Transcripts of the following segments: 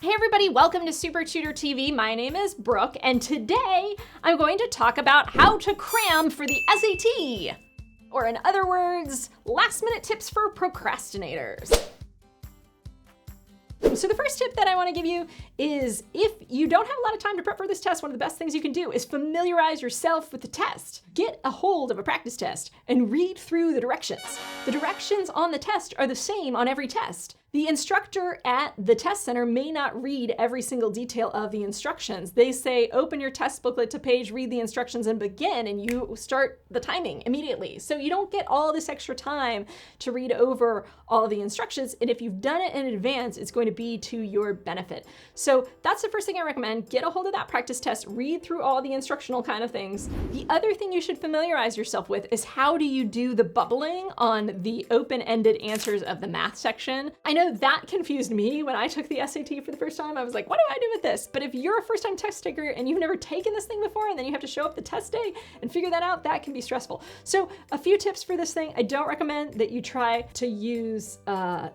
Hey everybody, welcome to SupertutorTV. My name is Brooke, and today I'm going to talk about how to cram for the SAT. Or in other words, last minute tips for procrastinators. So the first tip that I want to give you is if you don't have a lot of time to prep for this test, one of the best things you can do is familiarize yourself with the test. Get a hold of a practice test and read through the directions. The directions on the test are the same on every test. The instructor at the test center may not read every single detail of the instructions. They say, open your test booklet to page, read the instructions and begin, and you start the timing immediately. So you don't get all this extra time to read over all the instructions. And if you've done it in advance, it's going to be to your benefit. So that's the first thing I recommend. Get a hold of that practice test, read through all the instructional kind of things. The other thing you should familiarize yourself with is how do you do the bubbling on the open-ended answers of the math section. I know that confused me when I took the SAT for the first time. I was like, what do I do with this? But if you're a first-time test taker and you've never taken this thing before and then you have to show up the test day and figure that out, that can be stressful. So a few tips for this thing. I don't recommend that you try to use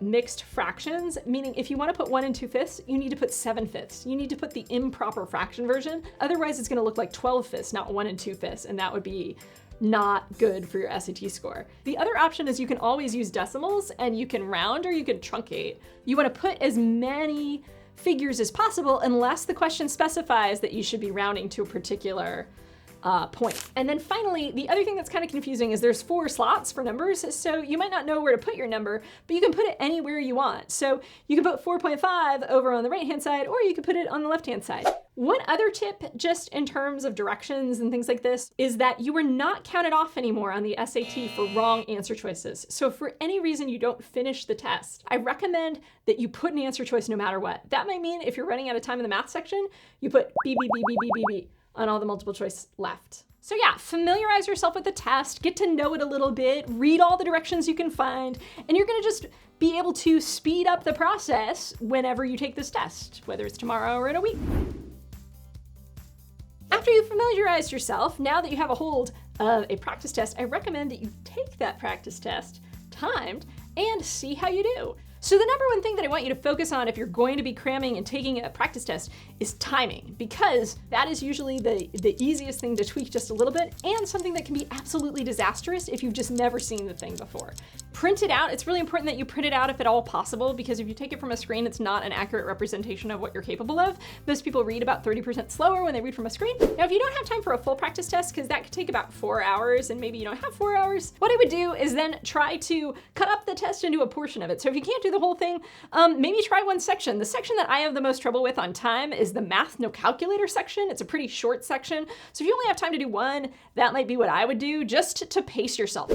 mixed fractions, meaning if you want to put 1 2/5, you need to put 7/5. You need to put the improper fraction version. Otherwise, it's going to look like 12/5, not 1 2/5, and that would be not good for your SAT score. The other option is you can always use decimals and you can round or you can truncate. You want to put as many figures as possible unless the question specifies that you should be rounding to a particular point. And then finally, the other thing that's kind of confusing is there's 4 slots for numbers, so you might not know where to put your number, but you can put it anywhere you want. So you can put 4.5 over on the right-hand side, or you can put it on the left-hand side. One other tip, just in terms of directions and things like this, is that you are not counted off anymore on the SAT for wrong answer choices. So if for any reason you don't finish the test, I recommend that you put an answer choice no matter what. That might mean if you're running out of time in the math section, you put B, B, B, B, B, B, B on all the multiple choice left. So yeah, familiarize yourself with the test, get to know it a little bit, read all the directions you can find, and you're gonna just be able to speed up the process whenever you take this test, whether it's tomorrow or in a week. After you've familiarized yourself, now that you have a hold of a practice test, I recommend that you take that practice test timed and see how you do. So the number one thing that I want you to focus on if you're going to be cramming and taking a practice test is timing, because that is usually the easiest thing to tweak just a little bit and something that can be absolutely disastrous if you've just never seen the thing before. Print it out. It's really important that you print it out if at all possible, because if you take it from a screen, it's not an accurate representation of what you're capable of. Most people read about 30% slower when they read from a screen. Now, if you don't have time for a full practice test, because that could take about 4 hours and maybe you don't have 4 hours, what I would do is then try to cut up the test into a portion of it. So if you can't do the whole thing, maybe try one section. The section that I have the most trouble with on time is the math no calculator section. It's a pretty short section. So if you only have time to do one, that might be what I would do, just to pace yourself.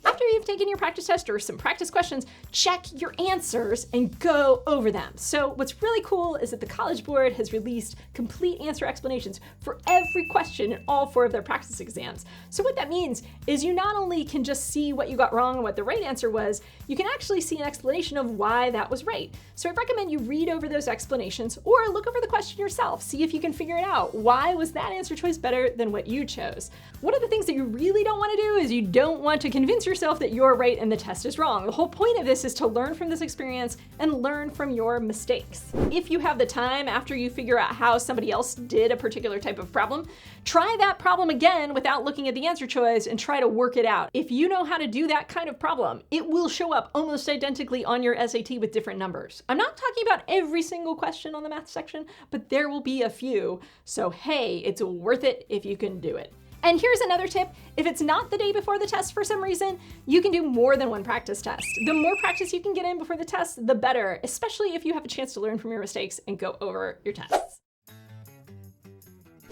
After you've taken your practice test or some practice questions, check your answers and go over them. So what's really cool is that the College Board has released complete answer explanations for every question in all 4 of their practice exams. So what that means is you not only can just see what you got wrong and what the right answer was, you can actually see an explanation of why that was right. So I recommend you read over those explanations or look over the question yourself. See if you can figure it out. Why was that answer choice better than what you chose? One of the things that you really don't want to do is you don't want to convince yourself that you're right and the test is wrong. The whole point of this is to learn from this experience and learn from your mistakes. If you have the time after you figure out how somebody else did a particular type of problem, try that problem again without looking at the answer choice and try to work it out. If you know how to do that kind of problem, it will show up almost identically on your SAT with different numbers. I'm not talking about every single question on the math section, but there will be a few. So hey, it's worth it if you can do it. And here's another tip. If it's not the day before the test for some reason, you can do more than one practice test. The more practice you can get in before the test, the better, especially if you have a chance to learn from your mistakes and go over your tests.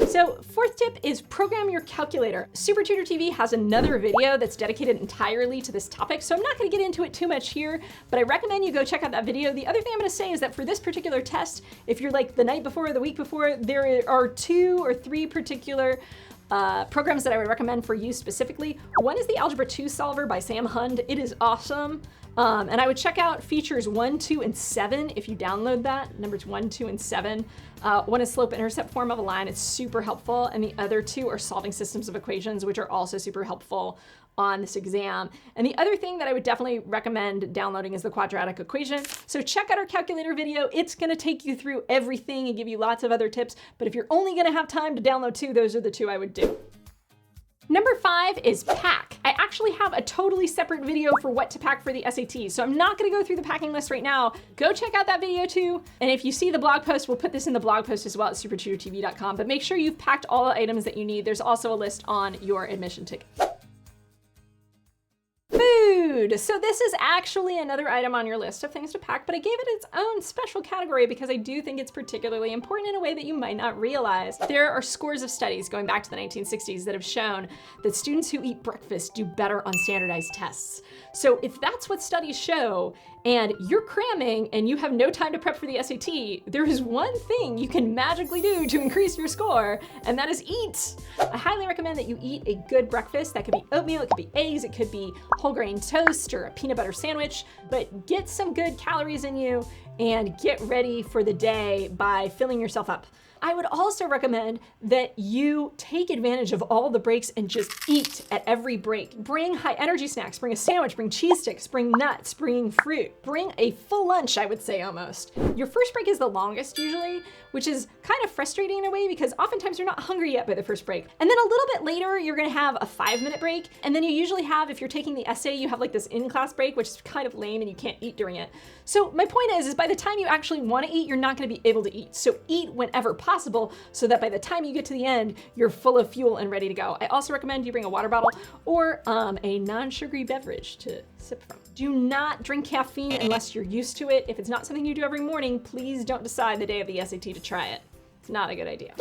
So 4th tip is program your calculator. SupertutorTV has another video that's dedicated entirely to this topic, so I'm not gonna get into it too much here, but I recommend you go check out that video. The other thing I'm gonna say is that for this particular test, if you're like the night before or the week before, there are 2 or 3 particular programs that I would recommend for you specifically. One is the Algebra 2 Solver by Sam Hund. It is awesome. And I would check out features 1, 2, and 7 if you download that. Numbers 1, 2, and 7. One is slope-intercept form of a line. It's super helpful. And the other two are solving systems of equations, which are also super helpful on this exam. And the other thing that I would definitely recommend downloading is the quadratic equation. So check out our calculator video. It's gonna take you through everything and give you lots of other tips. But if you're only gonna have time to download 2, those are the 2 I would do. Number 5 is pack. I actually have a totally separate video for what to pack for the SAT, so I'm not gonna go through the packing list right now. Go check out that video too. And if you see the blog post, we'll put this in the blog post as well at SupertutorTV.com, but make sure you've packed all the items that you need. There's also a list on your admission ticket. Food. So this is actually another item on your list of things to pack, but I gave it its own special category because I do think it's particularly important in a way that you might not realize. There are scores of studies going back to the 1960s that have shown that students who eat breakfast do better on standardized tests. So if that's what studies show, and you're cramming and you have no time to prep for the SAT, there is one thing you can magically do to increase your score, and that is eat. I highly recommend that you eat a good breakfast. That could be oatmeal, it could be eggs, it could be whole grain toast or a peanut butter sandwich, but get some good calories in you and get ready for the day by filling yourself up. I would also recommend that you take advantage of all the breaks and just eat at every break. Bring high energy snacks, bring a sandwich, bring cheese sticks, bring nuts, bring fruit, bring a full lunch, I would say almost. Your first break is the longest usually, which is kind of frustrating in a way because oftentimes you're not hungry yet by the first break. And then a little bit later, you're gonna have a 5-minute break. And then you usually have, if you're taking the essay, you have like this in-class break, which is kind of lame and you can't eat during it. So my point is by the time you actually wanna eat, you're not gonna be able to eat. So eat whenever possible so that by the time you get to the end, you're full of fuel and ready to go. I also recommend you bring a water bottle or a non-sugary beverage to sip from. Do not drink caffeine unless you're used to it. If it's not something you do every morning, please don't decide the day of the SAT to try it. It's not a good idea.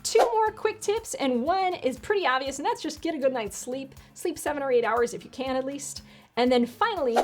2 more quick tips, and one is pretty obvious, and that's just get a good night's sleep. Sleep 7 or 8 hours if you can at least. And then finally,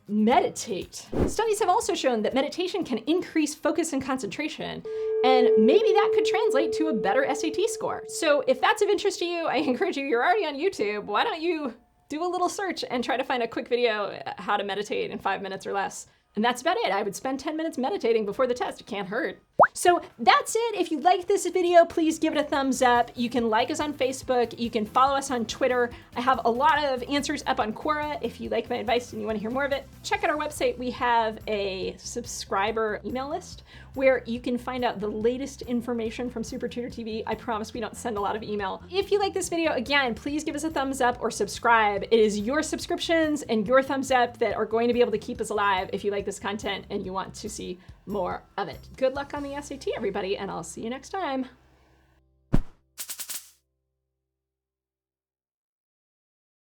meditate. Studies have also shown that meditation can increase focus and concentration, and maybe that could translate to a better SAT score. So if that's of interest to you, I encourage you, you're already on YouTube, why don't you do a little search and try to find a quick video how to meditate in 5 minutes or less. And that's about it. I would spend 10 minutes meditating before the test. It can't hurt. So that's it. If you liked this video, please give it a thumbs up. You can like us on Facebook. You can follow us on Twitter. I have a lot of answers up on Quora if you like my advice and you want to hear more of it. Check out our website. We have a subscriber email list where you can find out the latest information from SupertutorTV. I promise we don't send a lot of email. If you like this video, again, please give us a thumbs up or subscribe. It is your subscriptions and your thumbs up that are going to be able to keep us alive if you like this content and you want to see more of it. Good luck on the SAT, everybody, and I'll see you next time.